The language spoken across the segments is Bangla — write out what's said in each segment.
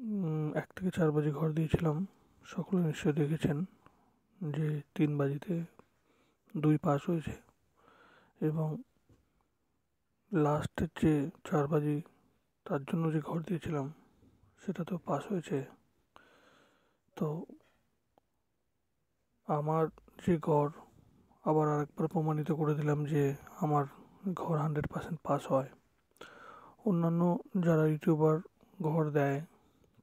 1 থেকে 4 বাজি ঘর দিয়েছিলাম। সকলে নিশ্চয়ই দেখেছেন যে 3 বাজিতে 2 পাস হয়েছে এবং লাস্টের যে 4 বাজি তার জন্য যে ঘর দিয়েছিলাম সেটা তো পাস হয়েছে। তো আমার যে ঘর আবার আরেকবার প্রমাণিত করে দিলাম যে আমার ঘর 100% পাস হয়। অন্যান্য যারা ইউটিউবার ঘর দেয়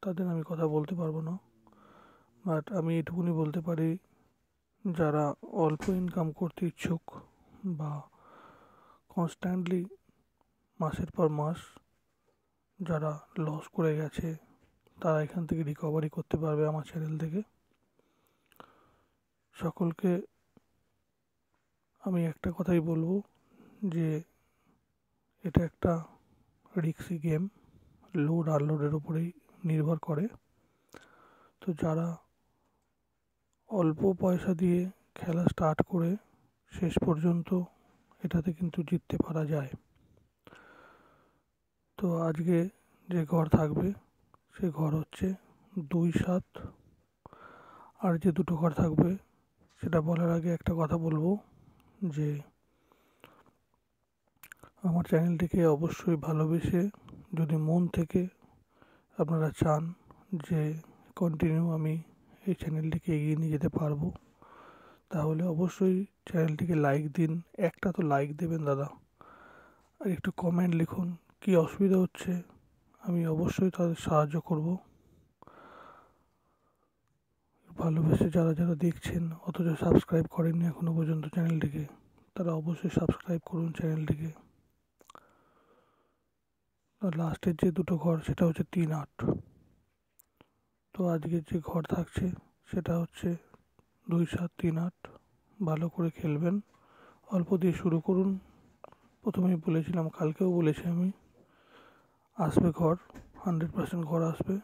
তাদের আমি কথা বলতে পারবো না, বাট আমি এটুকুনি বলতে পারি যারা অল্প ইনকাম করতে ইচ্ছুক বা কনস্ট্যান্টলি মাসের পর মাস যারা লস করে গেছে তারা এখান থেকে রিকভারি করতে পারবে আমার চ্যানেল থেকে। সকলকে আমি একটা কথাই বলবো যে এটা একটা রিস্কি গেম, লোড আনলোডের উপরেই নির্ভর করে। তো যারা অল্প পয়সা দিয়ে খেলা স্টার্ট করে শেষ পর্যন্ত এটাতে কিন্তু জিততে পারা যায়। তো আজকে যে ঘর থাকবে সে ঘর হচ্ছে 2-7, আর যে দুটো ঘর থাকবে সেটা বলার আগে একটা কথা বলবো যে আমার চ্যানেলটিকে অবশ্যই ভালোবেসে যদি মন থেকে আপনারা চান যে কন্টিনিউ আমি এই চ্যানেলটিকে এগিয়ে নিয়ে যেতে পারবো, তাহলে অবশ্যই চ্যানেলটিকে লাইক দিন। একটা তো লাইক দেবেন দাদা, আর একটু কমেন্ট লিখুন কী অসুবিধা হচ্ছে, আমি অবশ্যই তাদের সাহায্য করব। ভালোবেসে যারা যারা দেখছেন অথচ সাবস্ক্রাইব করেননি এখনও পর্যন্ত চ্যানেলটিকে, তারা অবশ্যই সাবস্ক্রাইব করুন চ্যানেলটিকে। লাস্টের যে দুটো ঘর সেটা হচ্ছে 3-8। তো আজকের যে ঘর থাকছে সেটা হচ্ছে 2-7-3-8। ভালো করে খেলবেন, অল্প দিয়ে শুরু করুন। প্রথমেই বলেছিলাম, কালকেও বলেছি আমি, আসবে ঘর, 100% ঘর আসবে।